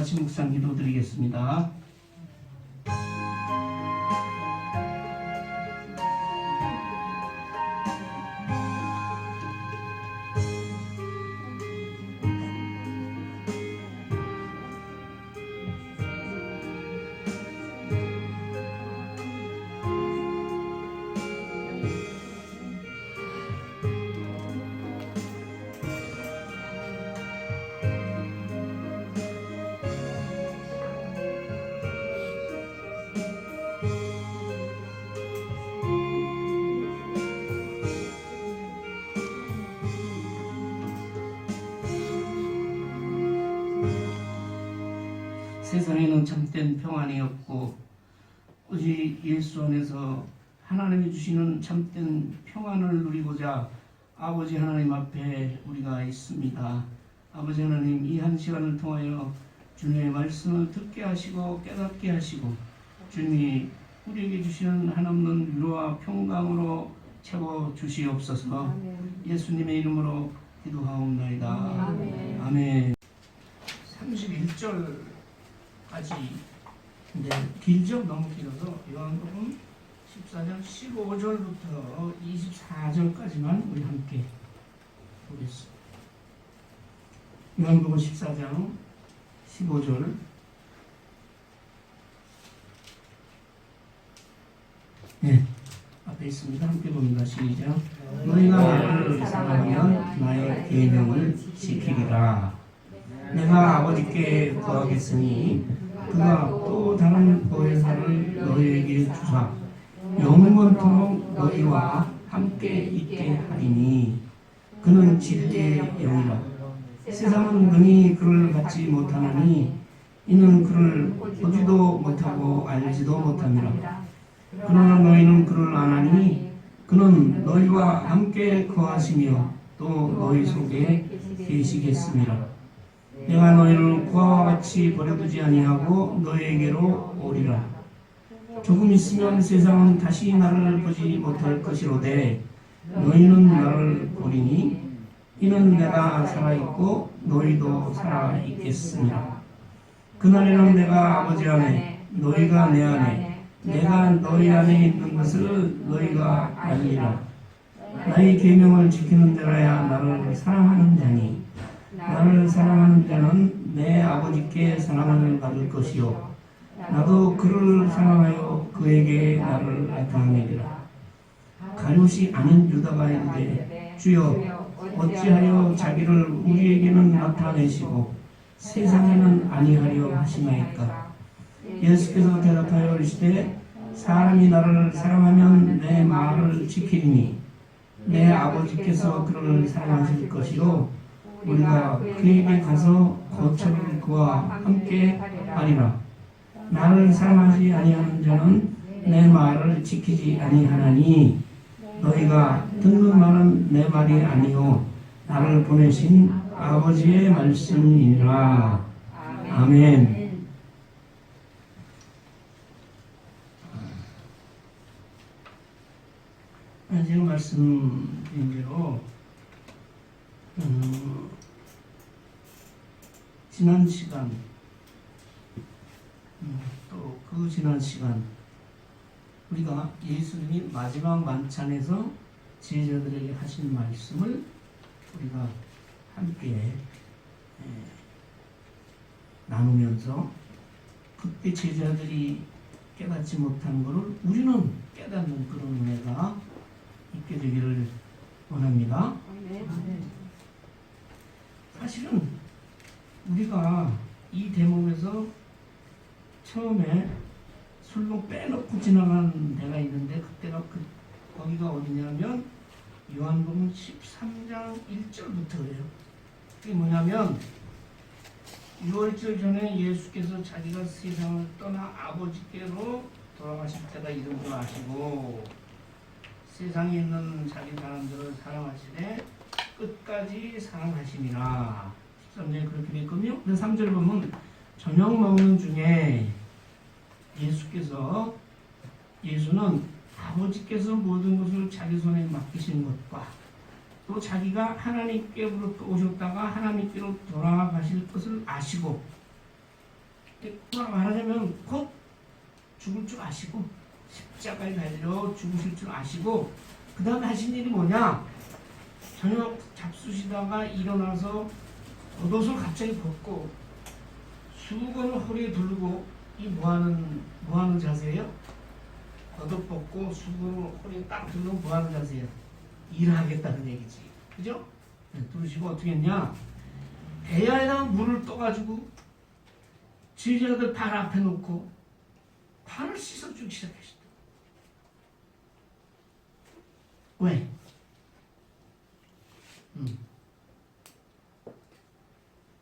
같이 묵상 기도드리겠습니다. 세상에는 참된 평안이 없고 오직 예수 안에서 하나님이 주시는 참된 평안을 누리고자 아버지 하나님 앞에 우리가 있습니다. 아버지 하나님, 이 한 시간을 통하여 주님의 말씀을 듣게 하시고 깨닫게 하시고 주님이 우리에게 주시는 한없는 위로와 평강으로 채워 주시옵소서. 예수님의 이름으로 기도하옵나이다. 아멘. 31절 까지 근데 길죠? 너무 길어서 요한복음 14장 15절부터 24절까지만 우리 함께 보겠습니다. 요한복음 14장 15절 네, 앞에 있습니다. 함께 봅니다. 시작. 너희가 나를 사랑하면 나의 계명을 지키리라. 내가 아버지께 구하겠으니 그가 또 다른 보혜사를 너희에게 주사 영원토록 너희와 함께 있게 하리니 그는 진리의 영이라. 세상은 능히 그를 받지 못하나니 이는 그를 보지도 못하고 알지도 못함이라. 그러나 너희는 그를 아나니 그는 너희와 함께 거하시며 또 너희 속에 계시겠습니다. 내가 너희를 구하와 같이 버려두지 아니하고 너희에게로 오리라. 조금 있으면 세상은 다시 나를 보지 못할 것이로되 너희는 나를 보리니 이는 내가 살아있고 너희도 살아있겠습니다. 그날에는 내가 아버지 안에 너희가 내 안에 내가 너희 안에 있는 것을 너희가 알리라. 나의 계명을 지키는 자라야 나를 사랑하는 자니 나를 사랑하는 자는 내 아버지께 사랑을 받을 것이요 나도 그를 사랑하여 그에게 나를 나타내리라. 가룟이 아는 유다가 이르되 주여 어찌하여 자기를 우리에게는 나타내시고 세상에는 아니하려 하시나이까. 예수께서 대답하여 이르시되 사람이 나를 사랑하면 내 말을 지키리니 내 아버지께서 그를 사랑하실 것이요 우리가 그에게 가서 거처를 그와 함께 하리라. 나를 사랑하지 아니하는 자는 내 말을 지키지 아니하나니 너희가 듣는 말은 내 말이 아니요 나를 보내신 아버지의 말씀이니라. 아멘. 지금 말씀드린 대로 지난 시간 또 그 지난 시간 우리가 예수님이 마지막 만찬에서 제자들에게 하신 말씀을 우리가 함께 나누면서 그때 제자들이 깨닫지 못한 것을 우리는 깨닫는 그런 은혜가 있게 되기를 원합니다. 사실은 우리가 이 대목에서 처음에 술로 빼놓고 지나간 데가 있는데 그때가 거기가 어디냐면 요한복음 13장 1절부터예요. 그게 뭐냐면 6월절 전에 예수께서 자기가 세상을 떠나 아버지께로 돌아가실 때가 이른 줄 아시고 세상에 있는 자기 사람들을 사랑하시되 끝까지 사랑하심이라. 13절에 그렇게 됐거든요. 그래서 3절 보면 저녁 먹는 중에 예수는 아버지께서 모든 것을 자기 손에 맡기신 것과 또 자기가 하나님께로부터 오셨다가 하나님께로 돌아가실 것을 아시고 말하자면 곧 죽을 줄 아시고 십자가에 달려 죽으실 줄 아시고 그 다음에 하신 일이 뭐냐? 저녁 잡수시다가 일어나서 겉옷을 갑자기 벗고 수건을 허리에 두르고 이 뭐하는 자세예요? 겉옷 벗고 수건을 허리에 딱 두르고 뭐하는 자세예요? 일하겠다는 얘기지. 그죠? 두르시고 어떻게 했냐? 대야에다가 물을 떠가지고 제자들 발 앞에 놓고 발을 씻어주기 시작했다. 왜?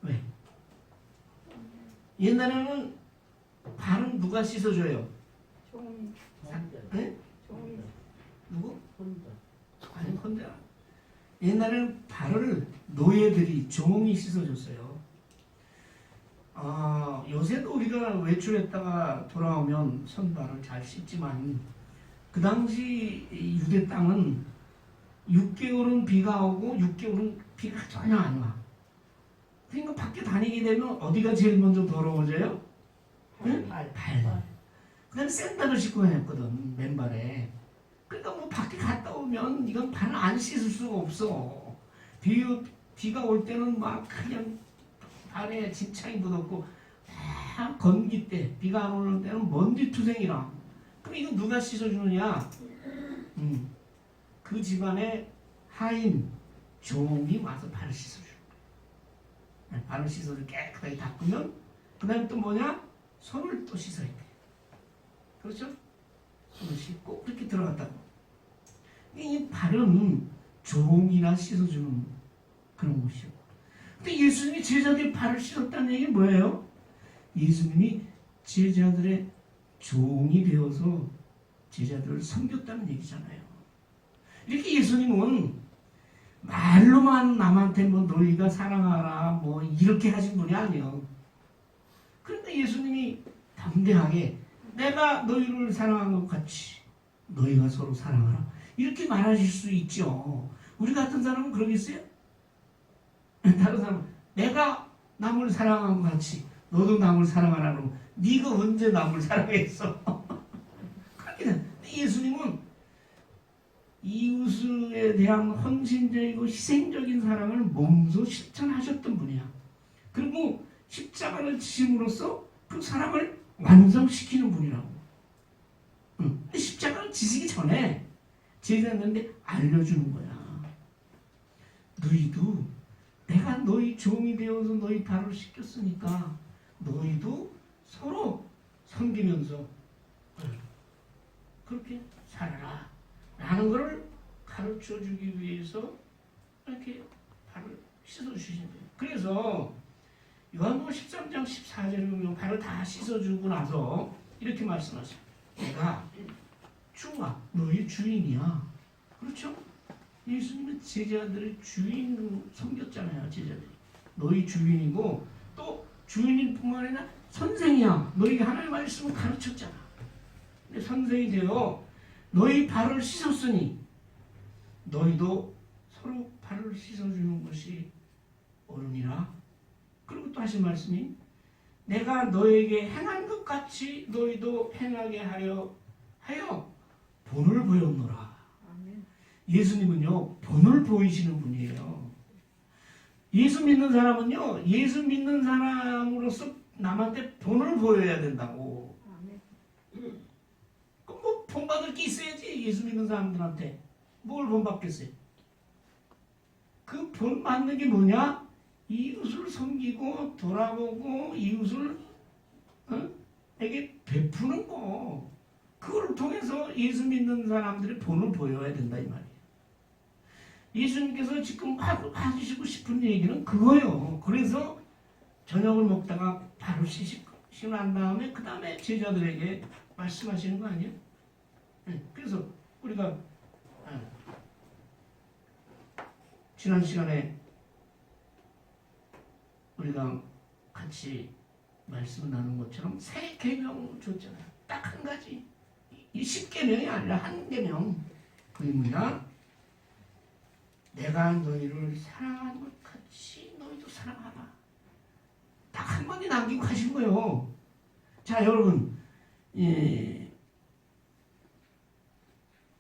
왜? 옛날에는 발은 누가 씻어줘요? 종이. 네? 종이. 누구? 혼자. 아니 혼자. 옛날에는 발을 노예들이 종이 씻어줬어요. 요새도 우리가 외출했다가 돌아오면 손발을 잘 씻지만 그 당시 유대 땅은 6개월은 비가 오고 6개월은 비가 전혀 안 와. 그러니까 밖에 다니게 되면 어디가 제일 먼저 더러워져요? 응? 발. 그다음에 샌들을 신고 다녔거든, 맨발에. 그러니까 뭐 밖에 갔다 오면 이건 발을 안 씻을 수가 없어. 비가 올 때는 막 그냥 발에 진창이 묻었고 막 건기 때, 비가 안 오는 때는 먼지투성이라. 그럼 이거 누가 씻어주느냐? 그 집안의 하인, 종이 와서 발을 씻어주는 거야. 발을 씻어서 깨끗하게 닦으면 그 다음에 또 뭐냐? 손을 또 씻어야 돼. 그렇죠? 손을 씻고 그렇게 들어갔다고. 이 발은 종이나 씻어주는 그런 곳이요. 근데 예수님이 제자들의 발을 씻었다는 얘기는 뭐예요? 예수님이 제자들의 종이 되어서 제자들을 섬겼다는 얘기잖아요. 이렇게 예수님은 말로만 남한테 뭐 너희가 사랑하라 뭐 이렇게 하신 분이 아니에요. 그런데 예수님이 담대하게 내가 너희를 사랑한 것 같이 너희가 서로 사랑하라 이렇게 말하실 수 있죠. 우리 같은 사람은 그러겠어요? 다른 사람은 내가 남을 사랑한 것 같이 너도 남을 사랑하라 그러면 네가 언제 남을 사랑했어? 그렇게 예수님은 이웃에 대한 헌신적이고 희생적인 사랑을 몸소 실천하셨던 분이야. 그리고 십자가를 지심으로써 그 사랑을 완성시키는 분이라고. 십자가를 지시기 전에 제자들한테 알려주는 거야. 너희도 내가 너희 종이 되어서 너희 발을 씻겼으니까 너희도 서로 섬기면서 그렇게 살아라 라는 것을 가르쳐주기 위해서 이렇게 발을 씻어주시는 거예요. 그래서 요한복음 13장 14절에 보면 발을 다 씻어주고 나서 이렇게 말씀하세요. 내가 주와 너희 주인이야. 그렇죠? 예수님은 제자들의 주인으로 섬겼잖아요. 제자들이. 너희 주인이고 또 주인일 뿐만 아니라 선생이야. 너희가 하나님의 말씀을 가르쳤잖아. 근데 선생이 되어 너희 발을 씻었으니 너희도 서로 발을 씻어주는 것이 옳으니라. 그리고 또 하신 말씀이 내가 너에게 행한 것 같이 너희도 행하게 하여 본을 보였노라. 예수님은요 본을 보이시는 분이에요. 예수 믿는 사람은요 예수 믿는 사람으로서 남한테 본을 보여야 된다고. 그럼 뭐 본받을 게 있어야지. 예수 믿는 사람들한테 뭘 본받겠어요? 그 본받는 게 뭐냐? 이웃을 섬기고 돌아보고 이웃을 에게 베푸는 거. 그걸 통해서 예수 믿는 사람들의 본을 보여야 된다 이 말이에요. 예수님께서 지금 하시고 싶은 얘기는 그거예요. 그래서 저녁을 먹다가 바로 씻고 난 다음에 그 다음에 제자들에게 말씀하시는 거 아니에요? 그래서 우리가 지난 시간에 우리가 같이 말씀 나눈 것처럼 새 계명을 줬잖아요. 딱 한 가지. 이 10계명이 아니라 한 계명. 그게 뭐냐? 내가 너희를 사랑하는 것 같이 너희도 사랑하라. 딱 한 번에 남기고 가신 거예요. 자, 여러분,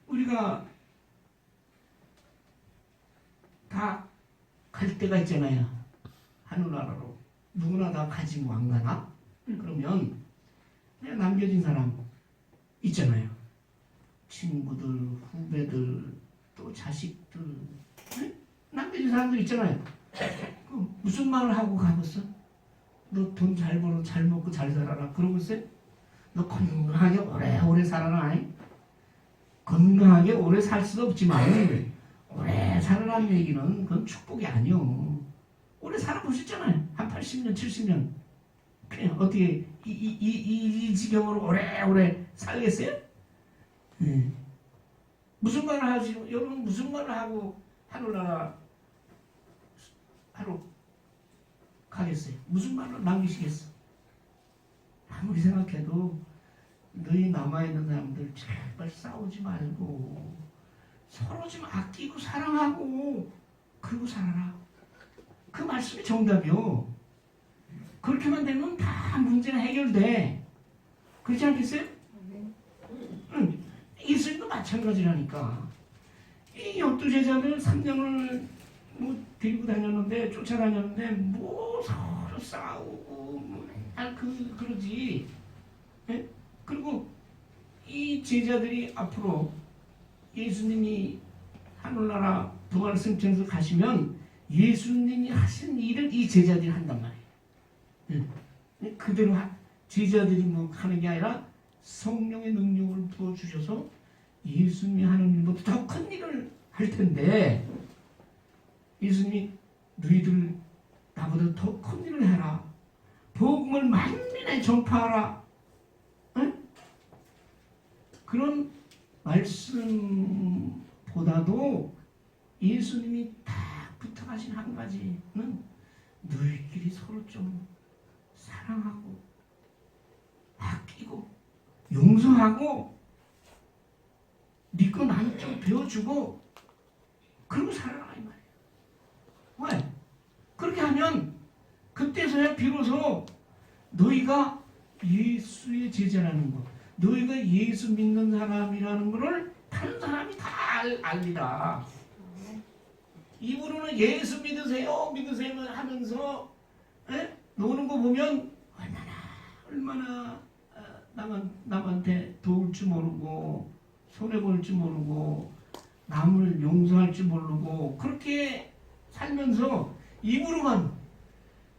우리가 다 갈 때가 있잖아요. 하늘나라로. 누구나 다 가지 뭐 안 가나? 그러면 그냥 남겨진 사람 있잖아요. 친구들, 후배들, 또 자식들, 남겨진 사람들 있잖아요. 그 무슨 말을 하고 가겠어? 너 돈 잘 벌어, 잘 먹고 잘 살아라. 그러고 있어요? 너 건강하게 오래오래 살아라. 건강하게 오래 살 수도 없지만 오래 살아라는 얘기는 그건 축복이 아니요. 오래 살아보셨잖아요. 한 80년, 70년. 그냥 어떻게 이 지경으로 오래오래 살겠어요? 무슨 말을 하지? 여러분 무슨 말을 하고 하늘나라 하러 가겠어요? 무슨 말을 남기시겠어? 아무리 생각해도 너희 남아있는 사람들 제발 싸우지 말고 서로 좀 아끼고 사랑하고 그러고 살아라. 그 말씀이 정답이요. 그렇게만 되면 다 문제는 해결돼. 그렇지 않겠어요? 응. 예수님도 마찬가지라니까. 이 12제자들 3년을 뭐 데리고 다녔는데 쫓아다녔는데 뭐 서로 싸우고 뭐 맨날 그러지. 예? 그리고 이 제자들이 앞으로 예수님이 하늘나라 부활 승천에서 가시면 예수님이 하신 일을 이 제자들이 한단 말이에요. 예? 그대로 제자들이 뭐 하는 게 아니라 성령의 능력을 부어주셔서 예수님이 하는 일보다 더 큰 일을 할 텐데 예수님이 너희들 나보다 더 큰 일을 해라. 복음을 만민에 전파하라. 응? 그런 말씀보다도 예수님이 딱 부탁하신 한 가지는 너희끼리 서로 좀 사랑하고 아끼고 용서하고 니거 나는 좀 배워주고 그러고 살아라 이 말이에요. 왜? 그렇게 하면 그때서야 비로소 너희가 예수의 제자라는 거, 너희가 예수 믿는 사람이라는 것을 다른 사람이 다 알리라. 입으로는 예수 믿으세요 하면서 노는 거 보면 얼마나 남한테 도울 줄 모르고 손해볼 줄 모르고 남을 용서할 줄 모르고 그렇게 살면서 입으로만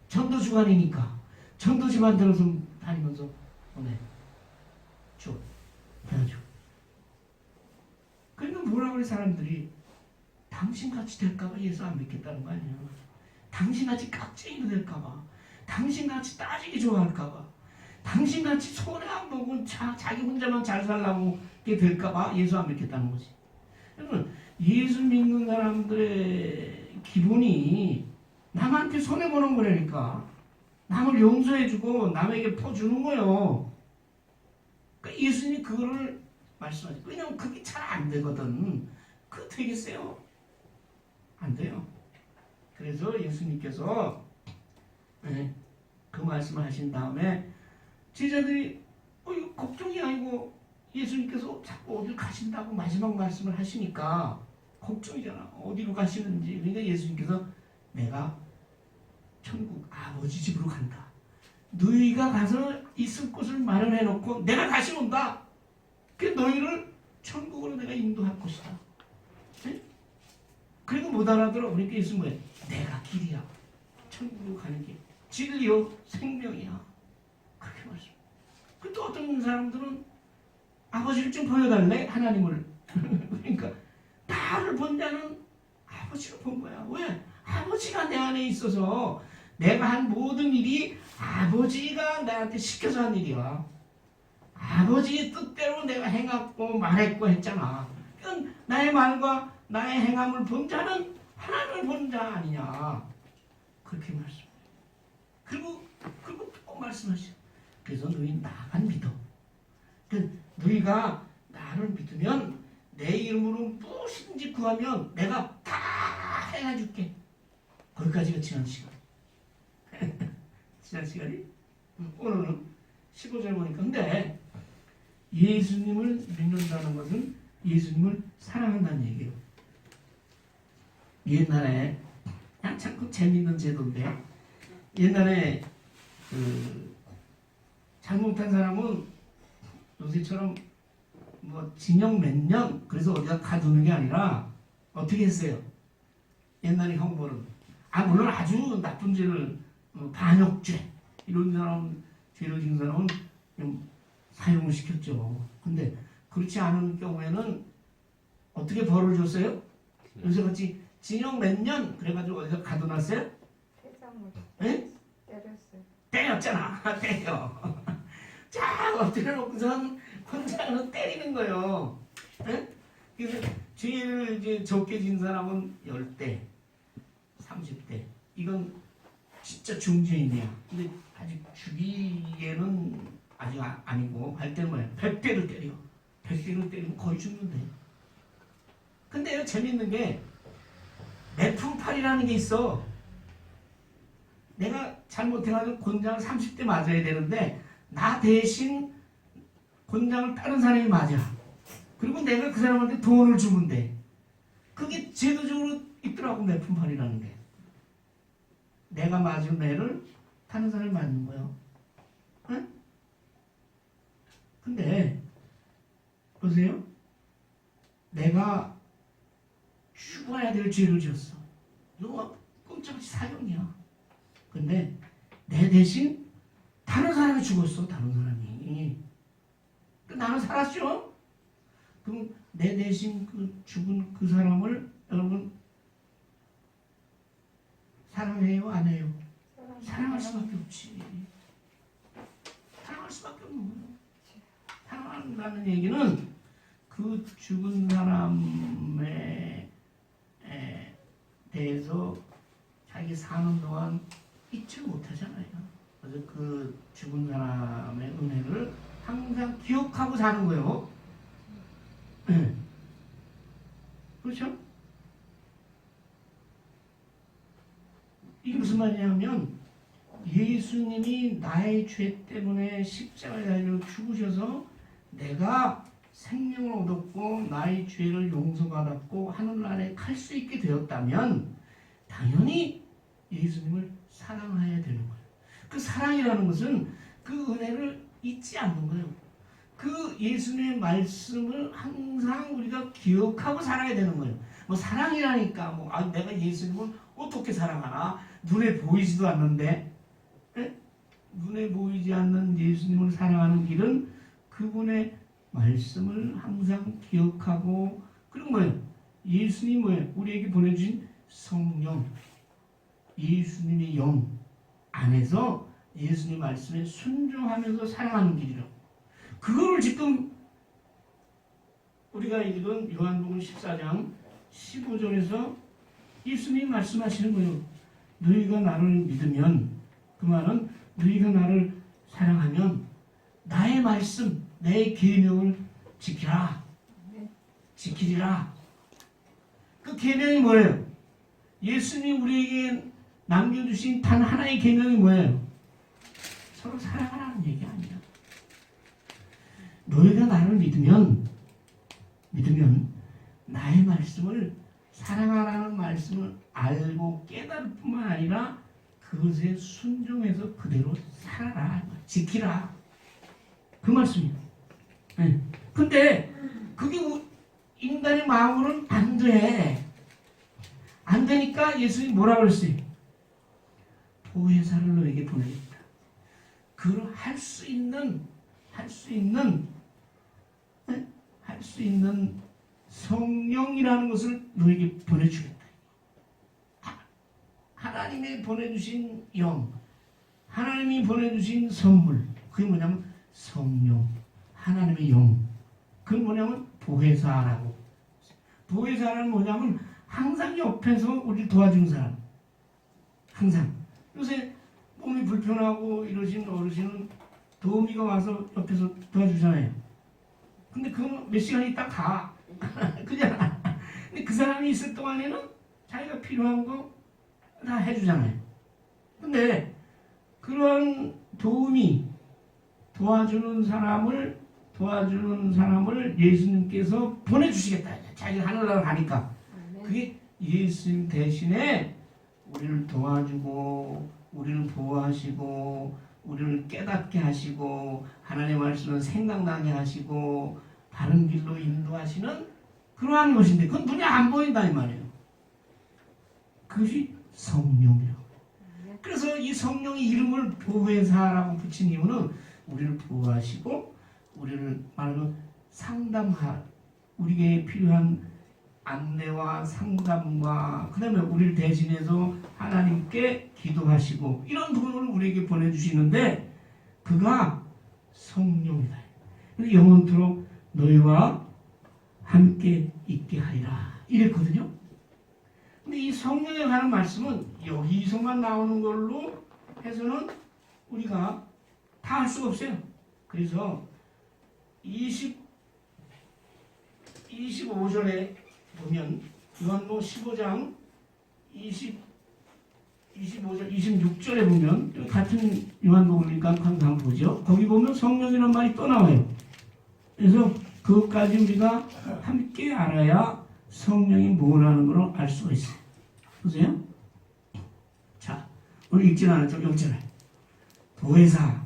전도주간이니까 전도지 만들어서 다니면서 보내 줘 해야죠. 그러니까 뭐라 그래 사람들이 당신같이 될까봐 예수 안 믿겠다는 거 아니야. 당신같이 깍쟁이도 될까봐, 당신같이 따지기 좋아할까봐, 당신같이 손해 안 보고 자기 혼자만 잘 살라고 될까봐 예수 안 믿겠다는 거지. 여러분 예수 믿는 사람들의 기본이 남한테 손해보는 거라니까. 남을 용서해주고 남에게 퍼주는 거예요. 그러니까 예수님이 그거를 말씀하죠. 왜냐면 그게 잘 안 되거든. 그거 되겠어요? 안 돼요. 그래서 예수님께서 그 말씀을 하신 다음에 제자들이 이거 걱정이 아니고 예수님께서 자꾸 어딜 가신다고 마지막 말씀을 하시니까 걱정이잖아. 어디로 가시는지. 그러니까 예수님께서 내가 천국 아버지 집으로 간다. 너희가 가서 있을 곳을 마련해 놓고 내가 다시 온다. 그 너희를 천국으로 내가 인도할 것이다. 네? 그리고 못 알아들어. 그러니까 예수님 뭐예요? 내가 길이야. 천국으로 가는 길. 진리요 생명이야. 그렇게 말씀. 또 어떤 사람들은 아버지를 좀 보여달래? 하나님을. 그러니까 나를 본 자는 아버지를 본 거야. 왜? 아버지가 내 안에 있어서 내가 한 모든 일이 아버지가 나한테 시켜서 한 일이야. 아버지의 뜻대로 내가 행했고 말했고 했잖아. 그러니까 나의 말과 나의 행함을 본 자는 하나님을 본 자 아니냐. 그렇게 말씀해요. 그리고 또 말씀하시죠. 그래서 너희 나만 믿어. 그러니까 너희가 나를 믿으면 내 이름으로 무엇이든지 구하면 내가 다 해줄게. 거기까지가 지난 시간. 지난 시간이? 오늘은 15절 보니까. 근데 예수님을 믿는다는 것은 예수님을 사랑한다는 얘기예요. 옛날에 그냥 참 재밌는 제도인데, 옛날에 그 잘못한 사람은 요새처럼 뭐 징역 몇 년 그래서 어디가 가두는 게 아니라 어떻게 했어요? 옛날에 형벌은 물론 아주 나쁜 죄를 반역죄 이런 사람, 죄를 지은 사람은 좀 사형을 시켰죠. 근데 그렇지 않은 경우에는 어떻게 벌을 줬어요? 요새같이 징역 몇 년 그래가지고 어디서 가둬놨어요? 퇴장을 예? 때렸어요. 때렸잖아. 때려. 자, 엎드려놓고선 혼자서 때리는 거예요. 예? 그래서 죄를 이제 적게 진 사람은 10대, 30대. 이건 진짜 중죄인이야. 근데 아직 죽이게는 아직 아니고 할 때는 뭐야? 100대를 때려. 100대를 때리면 거의 죽는데. 근데 재밌는 게 매품팔이라는 게 있어. 내가 잘못해가지고 곤장을 30대 맞아야 되는데 나 대신 곤장을 다른 사람이 맞아. 그리고 내가 그 사람한테 돈을 주면 돼. 그게 제도적으로 있더라고, 매품팔이라는 게. 내가 맞은 애를 다른 사람이 맞는 거예요. 응? 근데 보세요. 내가 죽어야 될 죄를 지었어. 이거 꼼짝없이 사형이야. 근데 내 대신 다른 사람이 죽었어. 다른 사람이. 나는 살았죠. 그럼 내 대신 그 죽은 그 사람을 여러분 사랑해요? 안 해요? 사랑할 수밖에 없지. 사랑할 수밖에 없는 거예요. 사랑한다는 얘기는 그 죽은 사람에 대해서 자기 사는 동안 잊지 못하잖아요. 그래서 그 죽은 사람의 은혜를 항상 기억하고 사는 거예요. 네. 그렇죠? 이게 무슨 말이냐면 예수님이 나의 죄 때문에 십자가에 달려 죽으셔서 내가 생명을 얻었고 나의 죄를 용서받았고 하늘나라에 갈 수 있게 되었다면 당연히 예수님을 사랑해야 되는 거예요. 그 사랑이라는 것은 그 은혜를 잊지 않는 거예요. 그 예수님의 말씀을 항상 우리가 기억하고 살아야 되는 거예요. 뭐 사랑이라니까 내가 예수님을 어떻게 사랑하나? 눈에 보이지도 않는데, 에? 눈에 보이지 않는 예수님을 사랑하는 길은 그분의 말씀을 항상 기억하고, 그리고 뭐예요? 예수님이 뭐예요? 우리에게 보내주신 성령, 예수님의 영 안에서 예수님 말씀에 순종하면서 사랑하는 길이라고. 그거를 지금 우리가 읽은 요한복음 14장 15절에서 예수님이 말씀하시는 거예요. 너희가 나를 믿으면, 그 말은 너희가 나를 사랑하면 나의 말씀, 내 계명을 지키라. 지키리라. 그 계명이 뭐예요? 예수님이 우리에게 남겨주신 단 하나의 계명이 뭐예요? 서로 사랑하라는 얘기 아니야. 너희가 나를 믿으면 나의 말씀을, 사랑하라는 말씀을 알고 깨달을 뿐만 아니라 그것에 순종해서 그대로 살아라, 지키라. 그 말씀이에요. 네. 근데 그게 인간의 마음으로는 안 돼. 안 되니까 예수님이 뭐라 그랬어요? 보혜사를 너에게 보내겠다. 그걸 할 수 있는 성령이라는 것을 너에게 보내주겠다. 하나님이 보내주신 영, 하나님이 보내주신 선물, 그게 뭐냐면 성령, 하나님의 영. 그건 뭐냐면 보혜사라고. 보혜사는 뭐냐면 항상 옆에서 우리를 도와주는 사람. 항상. 요새 몸이 불편하고 이러신 어르신은 도우미가 와서 옆에서 도와주잖아요. 근데 그건 몇 시간 있다 가. 그잖아. 근데 그 사람이 있을 동안에는 자기가 필요한 거 다 해주잖아요. 근데 그런 도움이 도와주는 사람을 예수님께서 보내주시겠다. 자기가 하늘나라 가니까. 그게 예수님 대신에 우리를 도와주고 우리를 보호하시고 우리를 깨닫게 하시고 하나님의 말씀을 생각나게 하시고 바른 길로 인도하시는 그러한 것인데 그건 눈에 안 보인다 이 말이에요. 그것이 성령이라고. 그래서 이 성령의 이름을 보혜사라고 붙인 이유는 우리를 보호하시고 우리를 말로 우리에게 필요한 안내와 상담과 그 다음에 우리를 대신해서 하나님께 기도하시고 이런 부분을 우리에게 보내주시는데 그가 성령이다. 영원토록 너희와 함께 있게 하리라 이랬거든요. 근데 이 성령에 관한 말씀은 여기서만 나오는 걸로 해서는 우리가 다 할 수가 없어요. 그래서 25절에 보면 요한복음 15장 25절 26절에 보면 같은 요한복음이니까 한번 보죠. 거기 보면 성령이라는 말이 또 나와요. 그래서 그것까지 우리가 함께 알아야 성령이 뭐라는 걸 알 수가 있어요. 보세요. 자, 오늘 읽진 않았죠. 여기잖아요. 보혜사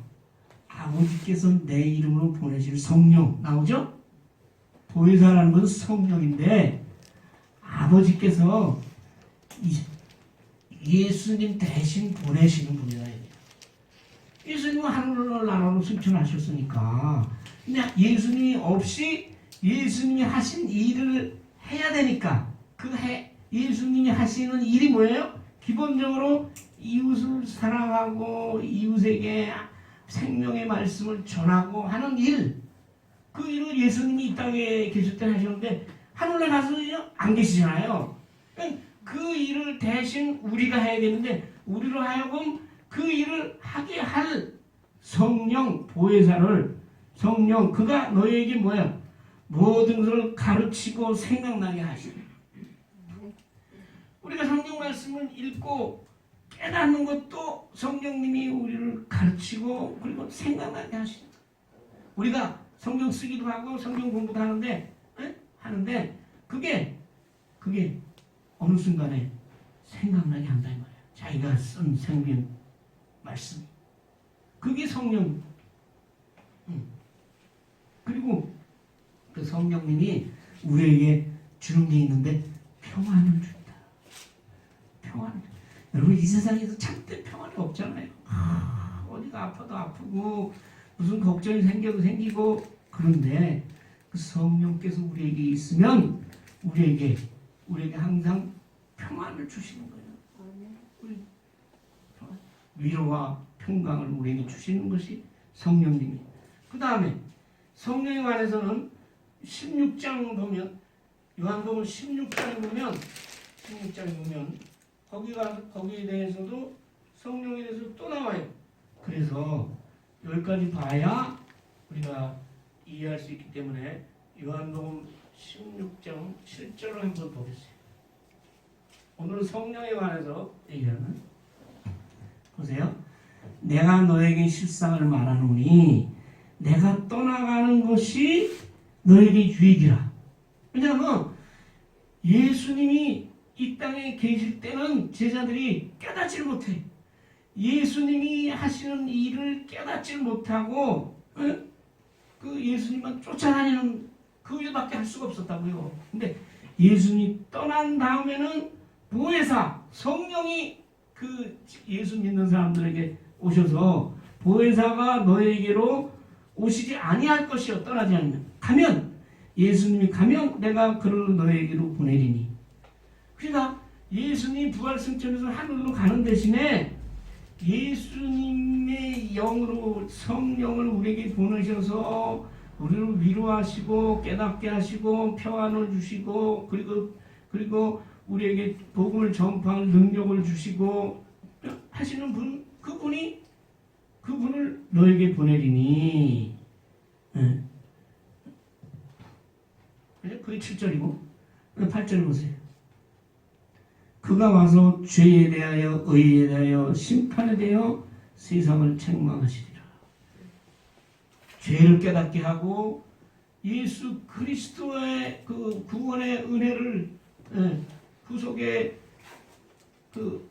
아버지께서 내 이름으로 보내실 성령 나오죠? 보혜사라는 것은 성령인데 아버지께서 예수님 대신 보내시는 분이다. 예수님은 하늘나라로 승천하셨으니까 근데 예수님이 없이 예수님이 하신 일을 해야 되니까 예수님이 하시는 일이 뭐예요? 기본적으로 이웃을 사랑하고 이웃에게 생명의 말씀을 전하고 하는 일, 그 일을 예수님이 이 땅에 계실 때 하셨는데 하늘에 가서는요 안 계시잖아요. 그 일을 대신 우리가 해야 되는데 우리로 하여금 그 일을 하게 할 성령 보혜사를 성령 그가 너희에게 뭐야? 모든 것을 가르치고 생각나게 하시는. 우리가 성경 말씀을 읽고 깨닫는 것도 성령님이 우리를 가르치고 그리고 생각나게 하시는. 우리가 성경 쓰기도 하고 성경 공부도 하는데 그게 어느 순간에 생각나게 한다 이 말이야. 자기가 쓴 생명 말씀. 그게 성령. 그리고 그 성령님이 우리에게 주는 게 있는데 평안을 준다. 평안. 여러분 이 세상에서 참된 평안이 없잖아요. 어디가 아파도 아프고 무슨 걱정이 생겨도 생기고 그런데 그 성령께서 우리에게 있으면 우리에게 항상 평안을 주시는 거예요. 위로와 평강을 우리에게 주시는 것이 성령님이. 그 다음에 성령에 관해서는 16장 보면 요한복음 16장에 보면 거기에 대해서도 성령에 대해서 또 나와요. 그래서 여기까지 봐야 우리가 이해할 수 있기 때문에 요한복음 16장 7절을 한번 보겠어요. 오늘은 성령에 관해서 얘기하는. 보세요. 내가 너에게 실상을 말하노니 내가 떠나가는 것이 너에게 유익이라. 왜냐하면 예수님이 이 땅에 계실 때는 제자들이 깨닫지를 못해. 예수님이 하시는 일을 깨닫지를 못하고 그 예수님만 쫓아다니는 그 일밖에 할 수가 없었다고요. 근데 예수님이 떠난 다음에는 보혜사 성령이 그 예수 믿는 사람들에게 오셔서 보혜사가 너에게로 오시지 아니할 것이요 떠나지 않으면 가면 예수님이 가면 내가 그를 너에게로 보내리니. 그러니까 예수님이 부활승천해서 하늘로 가는 대신에 예수님의 영으로 성령을 우리에게 보내셔서 우리를 위로하시고 깨닫게 하시고 평안을 주시고 그리고 우리에게 복음을 전파할 능력을 주시고 하시는 분, 그분을 너에게 보내리니. 그게 7절이고 8절 보세요. 그가 와서 죄에 대하여 의에 대하여 심판에 대하여 세상을 책망하시리라. 죄를 깨닫게 하고 예수 그리스도의 그 구원의 은혜를 구속의 그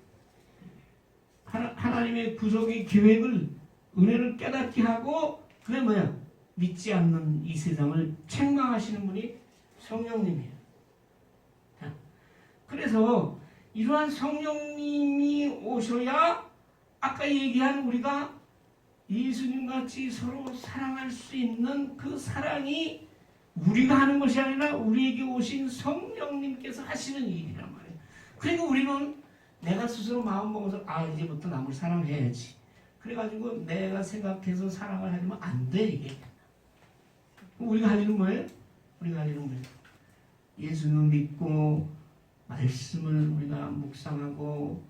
하나님의 구속의 계획을 은혜를 깨닫게 하고 그게 뭐야? 믿지 않는 이 세상을 책망하시는 분이 성령님이에요. 자, 그래서 이러한 성령님이 오셔야 아까 얘기한 우리가 예수님 같이 서로 사랑할 수 있는 그 사랑이 우리가 하는 것이 아니라 우리에게 오신 성령님께서 하시는 일이란 말이에요. 그리고 우리는 내가 스스로 마음 먹어서 이제부터 남을 사랑해야지. 그래가지고 내가 생각해서 사랑을 하려면 안 돼 이게. 우리가 할 일은 뭐예요? 우리가 할 일은 뭐예요? 예수를 믿고 말씀을 우리가 묵상하고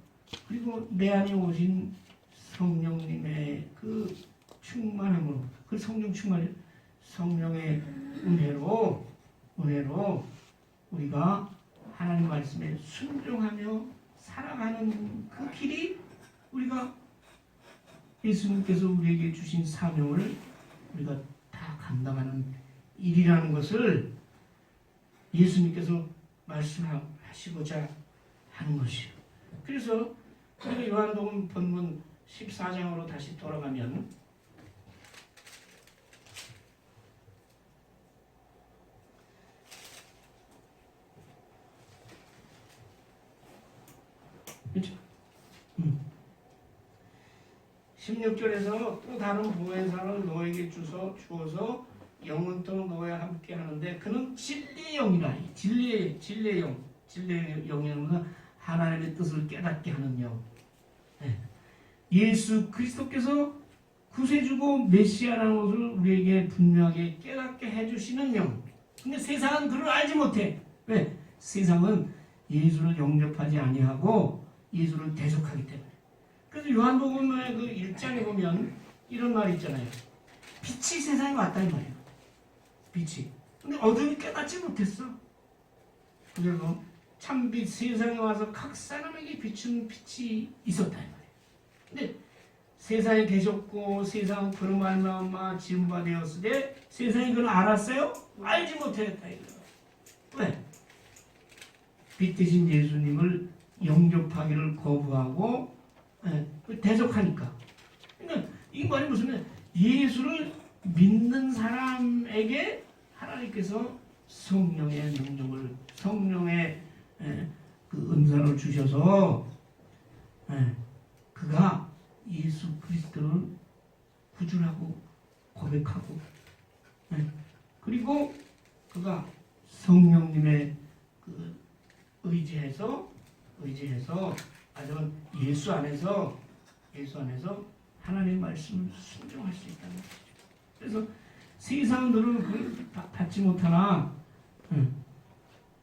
그리고 내 안에 오신 성령님의 그 충만함으로 그 성령 충만이 성령의 은혜로 우리가 하나님 말씀에 순종하며 살아가는 그 길이 우리가 예수님께서 우리에게 주신 사명을 우리가 다 감당하는 일이라는 것을 예수님께서 말씀하시고자 하는 것이요. 그래서 우리가 요한복음 본문 14장으로 다시 돌아가면 그렇죠? 16절에서 또 다른 보혜사를 너에게 주어서 영원토록 너와 함께 하는데 그는 진리의 영이라. 진리의 영이라는 하나님의 뜻을 깨닫게 하는 영. 예수 그리스도께서 구세주고 메시아라는 것을 우리에게 분명하게 깨닫게 해주시는 영. 근데 세상은 그를 알지 못해. 왜? 세상은 예수를 영접하지 아니하고 예수를 대적하기 때문에. 그래서 요한복음의 그 1장에 보면 이런 말이 있잖아요. 빛이 세상에 왔다 이 말이에요. 빛이. 근데 어둠이 깨닫지 못했어. 그래서 참빛 세상에 와서 각 사람에게 비추는 빛이 있었다 이 말이에요. 근데 세상에 계셨고 세상은 그런 말마음마 지은 바 되었으되 세상이 그걸 알았어요? 알지 못했다 이거예요. 왜? 빛 대신 예수님을 영접하기를 거부하고 대적하니까. 그러니까 이 말이 무슨 예수를 믿는 사람에게 하나님께서 성령의 능력을 성령의 그 은사를 주셔서 그가 예수 그리스도를 구주라고 고백하고 그리고 그가 성령님의 그 의지해서 아주 예수 안에서 하나님의 말씀을 순종할 수 있다는 것이죠. 그래서 세상은 너를 그를 받지 못하나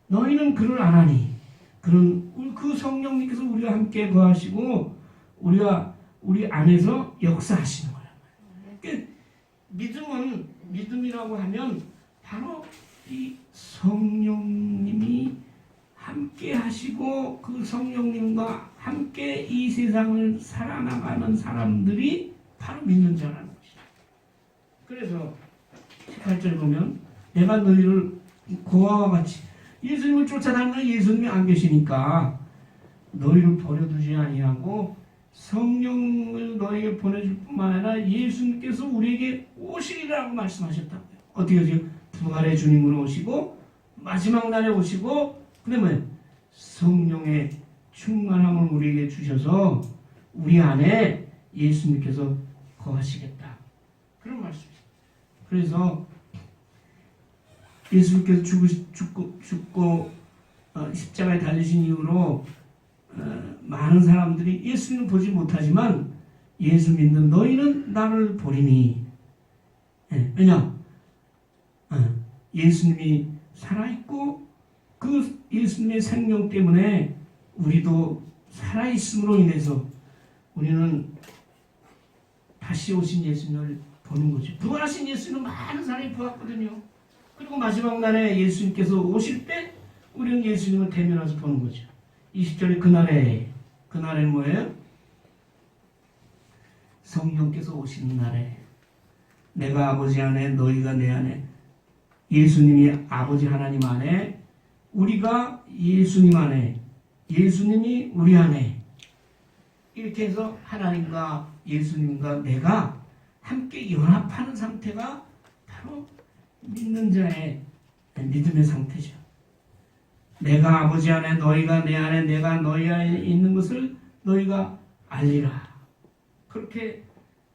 너희는 그를 안 하니 그런 그 성령님께서 우리와 함께 거하시고 우리 안에서 역사하시는 거란 말이에요. 그러니까 믿음이라고 하면 바로 이 성령님이 함께 하시고 그 성령님과 함께 이 세상을 살아나가는 사람들이 바로 믿는 자라는 것이죠. 그래서 18절 보면 내가 너희를 고아와 같이 예수님을 쫓아다니는 예수님이 안 계시니까 너희를 버려두지 아니하고 성령을 너에게 보내줄 뿐만 아니라 예수님께서 우리에게 오시리라고 말씀하셨다고요. 어떻게 하죠? 부활의 주님으로 오시고 마지막 날에 오시고 근데 뭐예요? 성령의 충만함을 우리에게 주셔서 우리 안에 예수님께서 거하시겠다. 그런 말씀이죠. 그래서 예수님께서 죽고 십자가에 달리신 이후로 많은 사람들이 예수님을 보지 못하지만 예수 믿는 너희는 나를 보리니. 왜냐? 예수님이 살아있고 그 예수님의 생명 때문에 우리도 살아있음으로 인해서 우리는 다시 오신 예수님을 보는 거죠. 부활하신 예수님은 많은 사람이 보았거든요. 그리고 마지막 날에 예수님께서 오실 때 우리는 예수님을 대면해서 보는 거죠. 20절에 그날에 뭐예요? 성령께서 오시는 날에 내가 아버지 안에 너희가 내 안에 예수님이 아버지 하나님 안에 우리가 예수님 안에 예수님이 우리 안에 이렇게 해서 하나님과 예수님과 내가 함께 연합하는 상태가 바로 믿는 자의 믿음의 상태죠. 내가 아버지 안에 너희가 내 안에 내가 너희 안에 있는 것을 너희가 알리라. 그렇게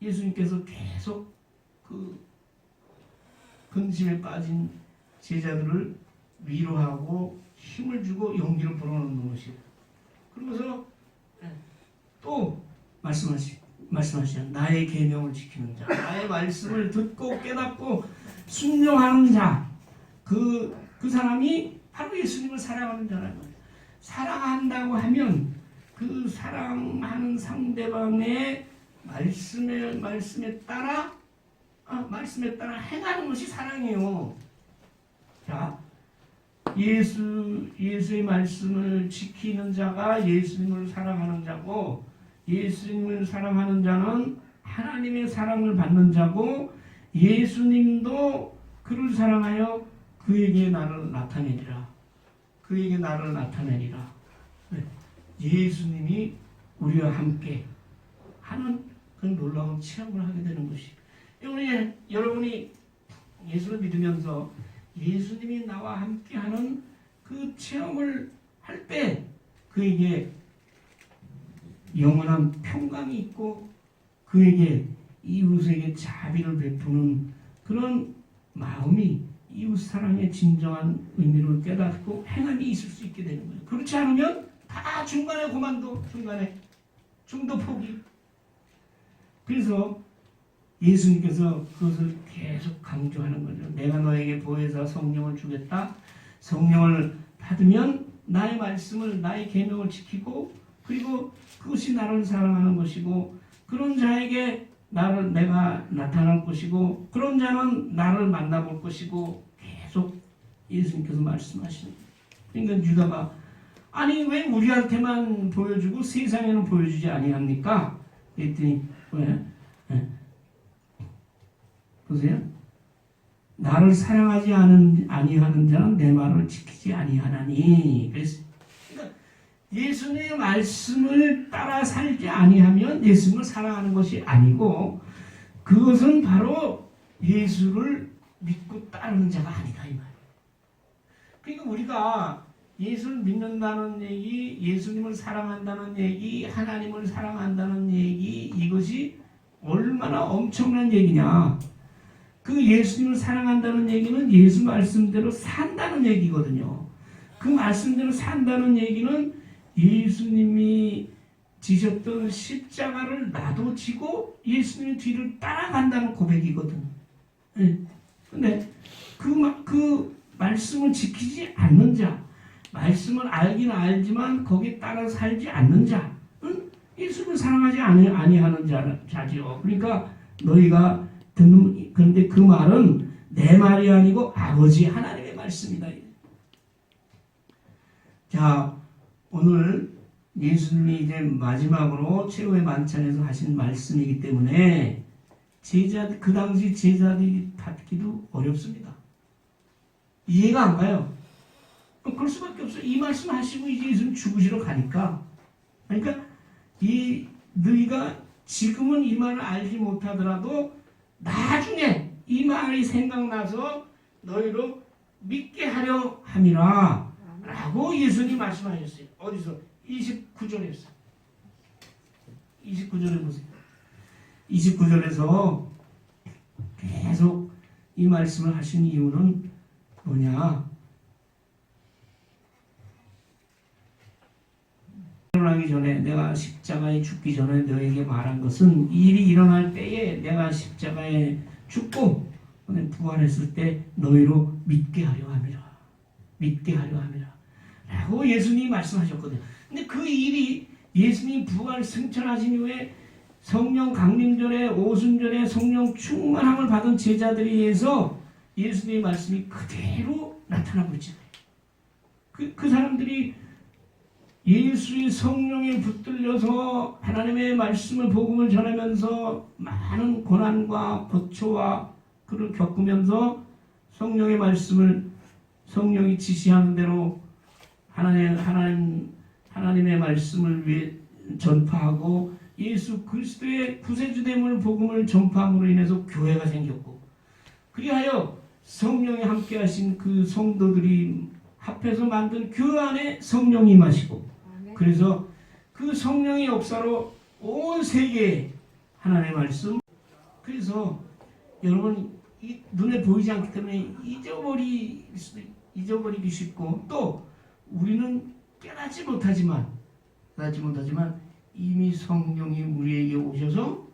예수님께서 계속 그 근심에 빠진 제자들을 위로하고 힘을 주고 용기를 불어넣는 것이에요. 그러면서 또 말씀하시죠. 나의 계명을 지키는 자, 나의 말씀을 듣고 깨닫고 순종하는 자, 그 사람이 바로 예수님을 사랑하는 자라는 거예요. 사랑한다고 하면 그 사랑하는 상대방의 말씀에 따라 행하는 것이 사랑이에요. 자, 예수의 말씀을 지키는 자가 예수님을 사랑하는 자고, 예수님을 사랑하는 자는 하나님의 사랑을 받는 자고, 예수님도 그를 사랑하여 그에게 나를 나타내리라. 그에게 나를 나타내리라. 예수님이 우리와 함께 하는 그 놀라운 체험을 하게 되는 것이. 여러분이 예수를 믿으면서 예수님이 나와 함께하는 그 체험을 할 때 그에게 영원한 평강이 있고 그에게 이웃에게 자비를 베푸는 그런 마음이 이웃 사랑의 진정한 의미를 깨닫고 행함이 있을 수 있게 되는 거예요. 그렇지 않으면 다 중간에 고만도, 중간에 중도 포기. 그래서 예수님께서 그것을 계속 강조하는 거죠. 내가 너에게 보혜사 성령을 주겠다. 성령을 받으면 나의 말씀을, 나의 계명을 지키고, 그리고 그것이 나를 사랑하는 것이고, 그런 자에게 내가 나타날 것이고, 그런 자는 나를 만나볼 것이고, 계속 예수님께서 말씀하시는 거예요. 그러니까 유다가 아니 왜 우리한테만 보여주고 세상에는 보여주지 아니합니까? 그랬더니 왜? 보세요. 나를 사랑하지 아니하는 자는 내 말을 지키지 아니하나니. 그래서 그러니까 예수님의 말씀을 따라 살지 아니하면 예수님을 사랑하는 것이 아니고, 그것은 바로 예수를 믿고 따르는 자가 아니다 이 말이에요. 그러니까 우리가 예수를 믿는다는 얘기, 예수님을 사랑한다는 얘기, 하나님을 사랑한다는 얘기, 이것이 얼마나 엄청난 얘기냐. 그 예수님을 사랑한다는 얘기는 예수 말씀대로 산다는 얘기거든요. 그 말씀대로 산다는 얘기는 예수님이 지셨던 십자가를 나도 지고 예수님의 뒤를 따라간다는 고백이거든. 근데 그 말씀을 지키지 않는 자, 말씀을 알긴 알지만 거기에 따라 살지 않는 자, 예수를 사랑하지 아니하는 자지요. 그러니까 너희가 듣는, 그런데 그 말은 내 말이 아니고 아버지 하나님의 말씀이다. 자, 오늘 예수님이 이제 마지막으로 최후의 만찬에서 하신 말씀이기 때문에 그 당시 제자들이 받기도 어렵습니다. 이해가 안 가요. 그럴 수밖에 없어요. 이 말씀 하시고 이제 예수님 죽으시러 가니까. 그러니까 너희가 지금은 이 말을 알지 못하더라도 나중에 이 말이 생각나서 너희로 믿게 하려 함이라 라고 예수님이 말씀하셨어요. 어디서? 29절에서. 29절에 보세요. 29절에서 계속 이 말씀을 하신 이유는 뭐냐? 일어나기 전에, 내가 십자가에 죽기 전에 너에게 말한 것은 일이 일어날 때에 내가 십자가에 죽고 부활했을 때 너희로 믿게 하려 함이라. 믿게 하려 함이라 라고 예수님이 말씀하셨거든요. 근데 그 일이 예수님이 부활 승천하신 이후에 성령 강림절에 오순절에 성령 충만함을 받은 제자들에 의해서 예수님의 말씀이 그대로 나타나고 있잖아요. 그 사람들이 예수의 성령에 붙들려서 하나님의 말씀을 복음을 전하면서 많은 고난과 고초와 그를 겪으면서 성령의 말씀을 성령이 지시하는 대로 하나님의 말씀을 위해 전파하고 예수 그리스도의 구세주됨을 복음을 전파함으로 인해서 교회가 생겼고, 그리하여 성령이 함께하신 그 성도들이 합해서 만든 교회 안에 성령이 임하시고, 그래서 그 성령의 역사로 온 세계에 하나님의 말씀, 그래서 여러분 이 눈에 보이지 않기 때문에 잊어버리기 쉽고, 또 우리는 깨닫지 못하지만 이미 성령이 우리에게 오셔서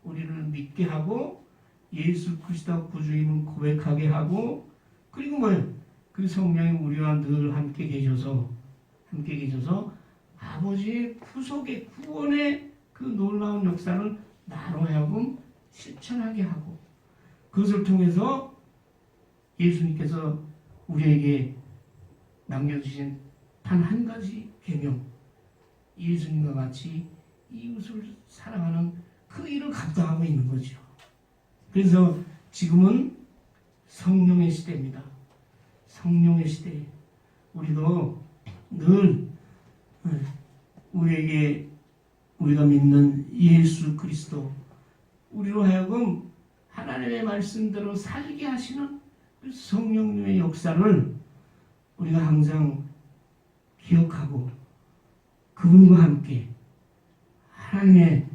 우리를 믿게 하고 예수 그리스도 구주임을 고백하게 하고, 그리고 뭐예요? 그 성령이 우리와 늘 함께 계셔서 아버지의 구속의 구원의 그 놀라운 역사를 나로 하여금 실천하게 하고, 그것을 통해서 예수님께서 우리에게 남겨주신 단 한 가지 계명, 예수님과 같이 이웃을 사랑하는 그 일을 감당하고 있는 거죠. 그래서 지금은 성령의 시대입니다. 성령의 시대. 우리도 늘 우리가 믿는 예수 그리스도, 우리로 하여금 하나님의 말씀대로 살게 하시는 그 성령님의 역사를 우리가 항상 기억하고 그분과 함께 하나님의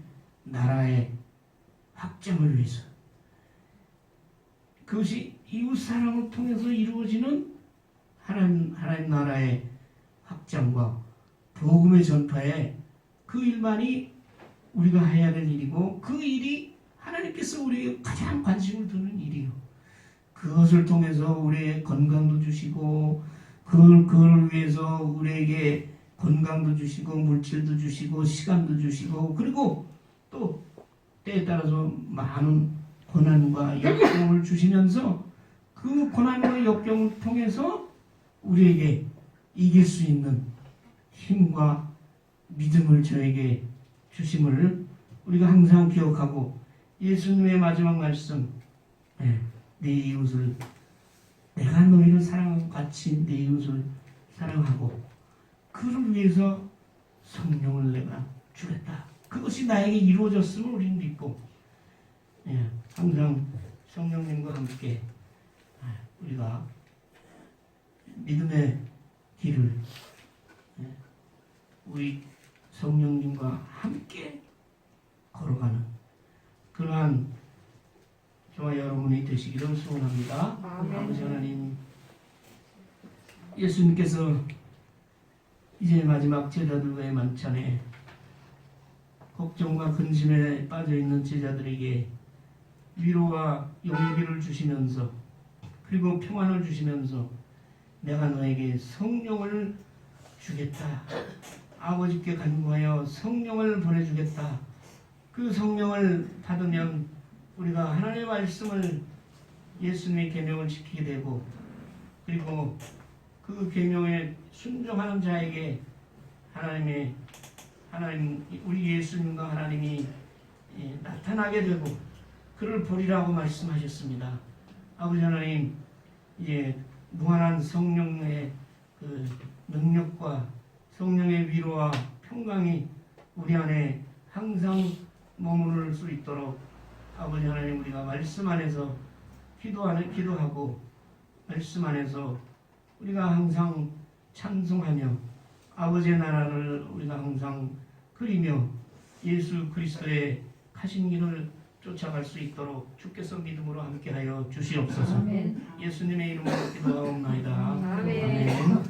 나라의 확장을 위해서, 그것이 이웃 사랑을 통해서 이루어지는 하나님 나라의 확장과 복음의 전파에, 그 일만이 우리가 해야 될 일이고, 그 일이 하나님께서 우리에게 가장 관심을 두는 일이요. 그것을 통해서 우리의 건강도 주시고, 그걸 위해서 우리에게 건강도 주시고 물질도 주시고 시간도 주시고, 그리고 또 때에 따라서 많은 고난과 역경을 주시면서 그 고난과 역경을 통해서 우리에게 이길 수 있는 힘과 믿음을 저에게 주심을 우리가 항상 기억하고, 예수님의 마지막 말씀, 내 이웃을, 내가 너희를 사랑하고 같이 내 이웃을 사랑하고 그를 위해서 성령을 내가 주겠다. 그것이 나에게 이루어졌음을 우리는 믿고, 항상 성령님과 함께 우리가 믿음의 길을 우리 성령님과 함께 걸어가는 그러한 저와 여러분이 되시기를 소원합니다. 아버지 하나님, 예수님께서 이제 마지막 제자들과의 만찬에 걱정과 근심에 빠져있는 제자들에게 위로와 용기를 주시면서, 그리고 평안을 주시면서 내가 너에게 성령을 주겠다, 아버지께 간구하여 성령을 보내주겠다, 그 성령을 받으면 우리가 하나님의 말씀을, 예수님의 계명을 지키게 되고, 그리고 그 계명에 순종하는 자에게 하나님 우리 예수님과 하나님이 나타나게 되고 그를 보리라고 말씀하셨습니다. 아버지 하나님, 이제 무한한 성령의 그 능력과 성령의 위로와 평강이 우리 안에 항상 머무를 수 있도록 아버지 하나님, 우리가 말씀 안에서 기도하고 말씀 안에서 우리가 항상 찬송하며 아버지의 나라를 우리가 항상 그리며 예수 그리스도의 가신 길을 쫓아갈 수 있도록 주께서 믿음으로 함께하여 주시옵소서. 아멘. 예수님의 이름으로 기도하옵나이다. 아멘.